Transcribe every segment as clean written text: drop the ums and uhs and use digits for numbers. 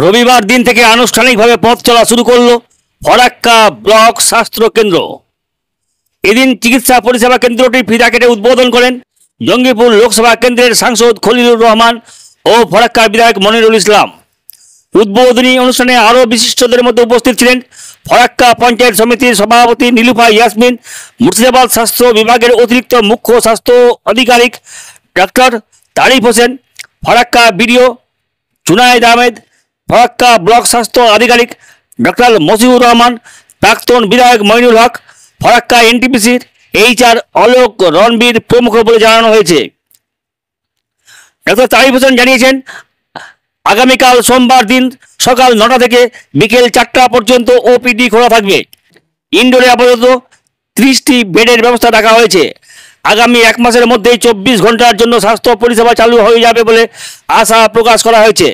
রবিবার দিন থেকে আনুষ্ঠানিকভাবে পথ চলা শুরু করল ফরাক্কা ব্লক স্বাস্থ্য কেন্দ্র। এদিন চিকিৎসা পরিষেবা কেন্দ্রটি ফিতা কেটে উদ্বোধন করেন জঙ্গিপুর লোকসভা কেন্দ্রের সাংসদ খলিলুর রহমান ও ফরাক্কার বিধায়ক মনিরুল ইসলাম। উদ্বোধনী অনুষ্ঠানে আরও বিশিষ্টদের মধ্যে উপস্থিত ছিলেন ফরাক্কা পঞ্চায়েত সমিতির সভাপতি নীলুফা ইয়াসমিন, মুর্শিদাবাদ স্বাস্থ্য বিভাগের অতিরিক্ত মুখ্য স্বাস্থ্য আধিকারিক ডাক্তার তারিফ হোসেন, ফরাক্কা বিডিও জুনায়েদ আহমেদ, ফরাক্কা ব্লক স্বাস্থ্য আধিকারিক ডক্টর মশিউর রহমান, প্রাক্তন বিধায়ক মইনুল হক, ফরাক্কা এনটিপিসির HR অলোক রণবীর প্রমুখ বলে জানানো হয়েছে। ডক্টর তারিফ হোসেন জানিয়েছেন, আগামীকাল সোমবার দিন সকাল 9টা থেকে বিকেল 4টা পর্যন্ত OPD খোলা থাকবে। ইনডোরে আপাতত 30টি বেডের ব্যবস্থা রাখা হয়েছে। আগামী 1 মাসের মধ্যেই 24 ঘন্টার জন্য স্বাস্থ্য পরিষেবা চালু হয়ে যাবে বলে আশা প্রকাশ করা হয়েছে।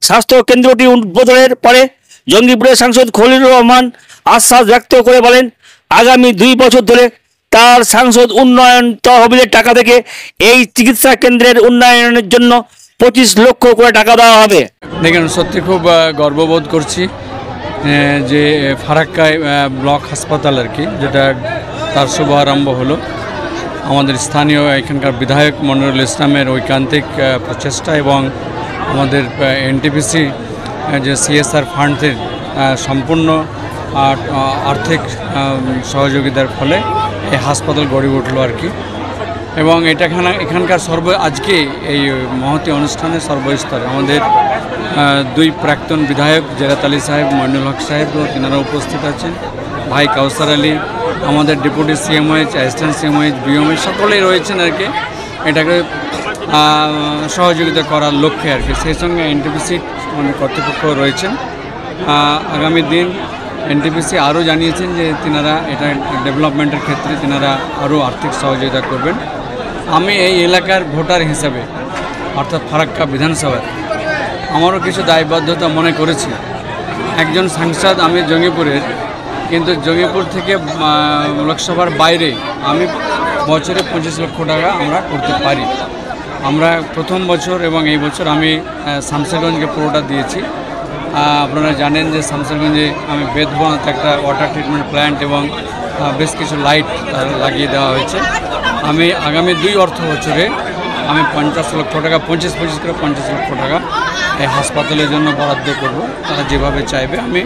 স্বাস্থ্য কেন্দ্রটি উদ্বোধনের পরে জঙ্গিপুরের সাংসদ খলিলুর রহমান আশ্বাস ব্যক্ত করে বলেন, আগামী 2 বছর ধরে তার সাংসদ উন্নয়ন তহবিলের টাকা থেকে এই চিকিৎসা কেন্দ্রের উন্নয়নের জন্য 25 লক্ষ করে টাকা দেওয়া হবে। দেখেন, সত্যি খুব গর্ববোধ করছি যে ফারাক্কায় ব্লক হাসপাতাল আর কি, যেটা তার শুভ আরম্ভ হলো আমাদের স্থানীয় এখানকার বিধায়ক মনিরুল ইসলামের ঐকান্তিক প্রচেষ্টা এবং আমাদের NTPC যে CSR ফান্ডের সম্পূর্ণ আর্থিক সহযোগিতার ফলে এই হাসপাতাল গড়ে উঠলো আর কি। এবং এখানকার আজকে এই মহতী অনুষ্ঠানে সর্বস্তরে আমাদের 2 প্রাক্তন বিধায়ক জেরাত আলী সাহেব, মইনুল হক সাহেব, তিনারা উপস্থিত আছেন, ভাই কাউসার আলী, আমাদের deputy CMOH, assistant CMOH, BMH সকলেই রয়েছেন আর কি, এটাকে সহযোগিতা করার লক্ষ্যে আর কি। সেই সঙ্গে NTPC কর্তৃপক্ষ রয়েছেন। আগামী দিন NTPC আরও জানিয়েছেন যে তিনারা এটা ডেভেলপমেন্টের ক্ষেত্রে তিনারা আরও আর্থিক সহযোগিতা করবেন। আমি এই এলাকার ভোটার হিসাবে অর্থাৎ ফারাক্কা বিধানসভার আমারও কিছু দায়বদ্ধতা মনে করেছি। একজন সাংসদ আমি জঙ্গিপুরের, কিন্তু জঙ্গিপুর থেকে লোকসভার বাইরে আমি বছরে 25 লক্ষ টাকা আমরা করতে পারি। আমরা প্রথম বছর এবং এই বছর আমি শামসেরগঞ্জকে পুরোটা দিয়েছি। আপনারা জানেন যে শামসেরগঞ্জে আমি বেদবনাতে একটা ওয়াটার ট্রিটমেন্ট প্ল্যান্ট এবং বেশ কিছু লাইট লাগিয়ে দেওয়া হয়েছে। আমি আগামী 2 অর্থ বছরে আমি 50 লক্ষ টাকা 25 করে 50 লক্ষ টাকা এই হাসপাতালের জন্য বরাদ্দ করব। তারা যেভাবে চাইবে আমি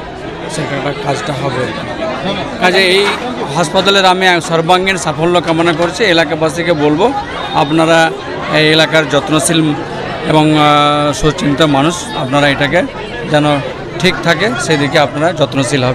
সেটা কাজটা হবে। কাজে এই হাসপাতালের আমি সর্বাঙ্গীন সাফল্য কামনা করছি। এলাকাবাসীকে বলবো, আপনারা এই এলাকার যত্নশীল এবং সুচিন্তিত মানুষ, আপনারা এটাকে যেন ঠিক থাকে সেদিকে আপনারা যত্নশীল হবে।